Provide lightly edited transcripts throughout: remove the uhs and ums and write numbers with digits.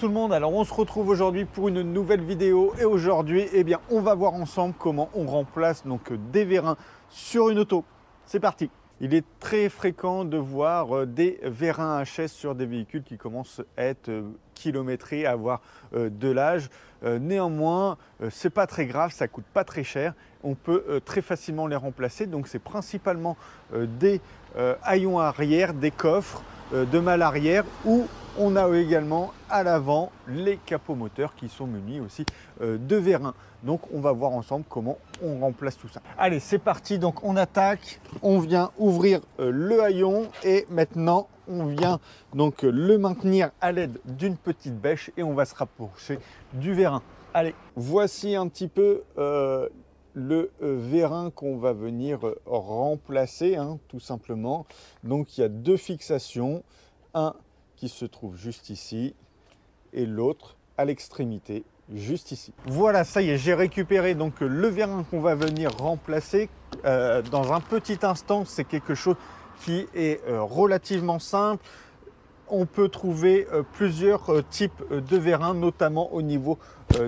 tout le monde, alors on se retrouve aujourd'hui pour une nouvelle vidéo et aujourd'hui eh bien on va voir ensemble comment on remplace donc des vérins sur une auto. C'est parti. Il est très fréquent de voir des vérins HS sur des véhicules qui commencent à être kilométrés, à avoir de l'âge. Néanmoins, c'est pas très grave, ça coûte pas très cher. On peut très facilement les remplacer. Donc c'est principalement des haillons arrière, des coffres de malle arrière ou on a également à l'avant les capots moteurs qui sont munis aussi de vérins. Donc on va voir ensemble comment on remplace tout ça. Allez, c'est parti. Donc on attaque, on vient ouvrir le haillon et maintenant on vient donc le maintenir à l'aide d'une petite bêche et on va se rapprocher du vérin. Allez, voici un petit peu le vérin qu'on va venir remplacer, tout simplement. Donc il y a deux fixations, un qui se trouve juste ici et l'autre à l'extrémité juste ici. Voilà, ça y est, j'ai récupéré donc le vérin qu'on va venir remplacer dans un petit instant. C'est quelque chose qui est relativement simple. On peut trouver plusieurs types de vérins, notamment au niveau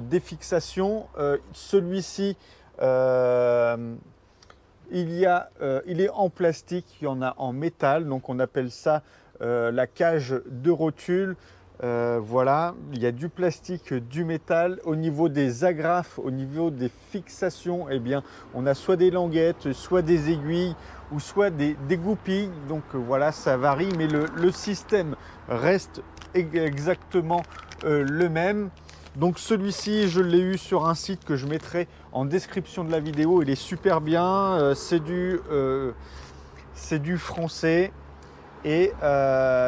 des fixations. Celui-ci, il est en plastique, il y en a en métal, donc on appelle ça la cage de rotule. Voilà, il y a du plastique, du métal. Au niveau des agrafes, au niveau des fixations, eh bien, on a soit des languettes, soit des aiguilles ou soit des goupilles. Donc voilà, ça varie, mais le système reste exactement le même. Donc celui-ci, je l'ai eu sur un site que je mettrai en description de la vidéo. Il est super bien, c'est du français. Et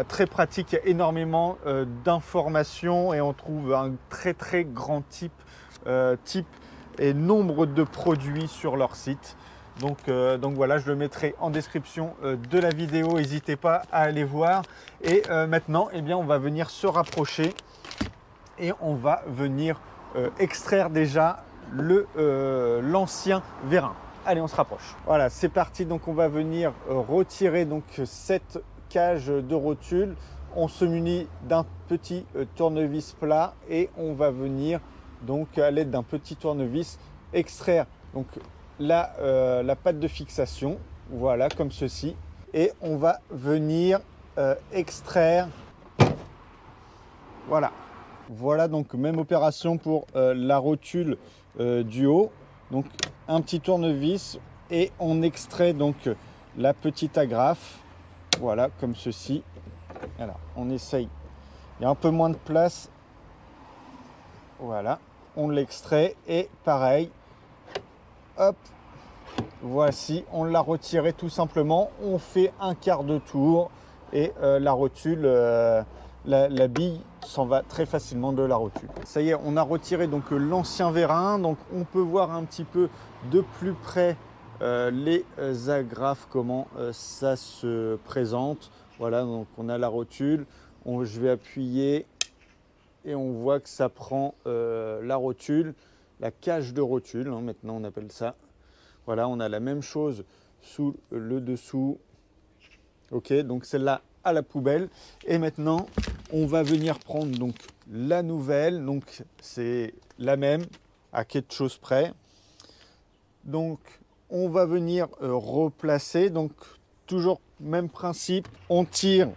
très pratique, il y a énormément d'informations et on trouve un très grand type et nombre de produits sur leur site. Donc voilà, je le mettrai en description de la vidéo, n'hésitez pas à aller voir. Et maintenant, eh bien, on va venir se rapprocher et on va venir extraire déjà l'ancien vérin. Allez, on se rapproche. Voilà, c'est parti. Donc on va venir retirer donc cette cage de rotule. On se munit d'un petit tournevis plat et on va venir donc à l'aide d'un petit tournevis extraire donc la patte de fixation, voilà, comme ceci, et on va venir extraire, voilà, donc même opération pour la rotule du haut. Donc un petit tournevis et on extrait donc la petite agrafe, voilà, comme ceci. Alors on essaye, il y a un peu moins de place, voilà, on l'extrait et pareil, hop, voici, on l'a retiré tout simplement. On fait un quart de tour et la rotule, la bille s'en va très facilement de la rotule. Ça y est, on a retiré donc l'ancien vérin. Donc on peut voir un petit peu de plus près les agrafes, comment ça se présente. Voilà, donc on a la rotule. Je vais appuyer et on voit que ça prend la rotule, la cage de rotule, maintenant on appelle ça. Voilà, on a la même chose sous le dessous. Ok, donc celle-là à la poubelle. Et maintenant, on va venir prendre donc la nouvelle. Donc c'est la même à quelque chose près. Donc on va venir replacer. Donc toujours même principe. On tire,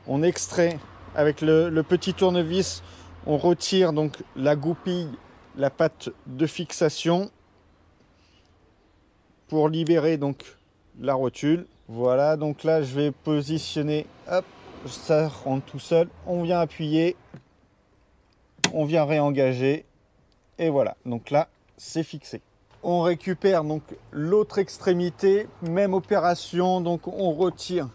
on extrait avec le petit tournevis. On retire donc la goupille, la patte de fixation pour libérer donc la rotule. Voilà, donc là je vais positionner, hop, ça rentre tout seul. On vient appuyer, on vient réengager et voilà, donc là c'est fixé. On récupère donc l'autre extrémité, même opération, donc on retire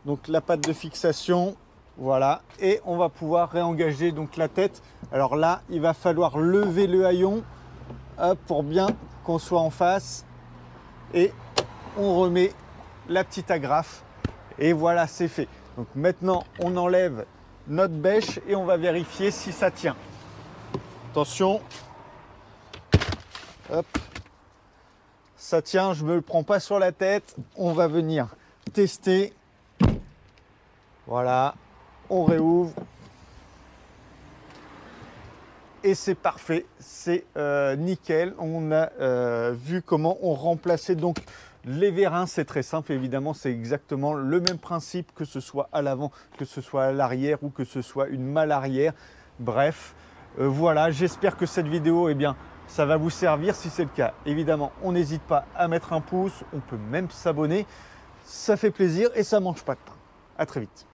donc la patte de fixation, voilà, et on va pouvoir réengager donc la tête. Alors là, il va falloir lever le haillon, hop, pour bien qu'on soit en face. Et on remet la petite agrafe et voilà, c'est fait. Donc maintenant on enlève notre bêche et on va vérifier si ça tient. Attention, hop, ça tient, je ne me le prends pas sur la tête. On va venir tester. Voilà, on réouvre. et c'est parfait, c'est nickel. On a vu comment on remplaçait donc les vérins. C'est très simple, évidemment, c'est exactement le même principe, que ce soit à l'avant, que ce soit à l'arrière ou que ce soit une malle arrière. Bref, voilà, j'espère que cette vidéo, eh bien, ça va vous servir. Si c'est le cas, évidemment, on n'hésite pas à mettre un pouce, on peut même s'abonner. Ça fait plaisir et ça mange pas de pain. À très vite.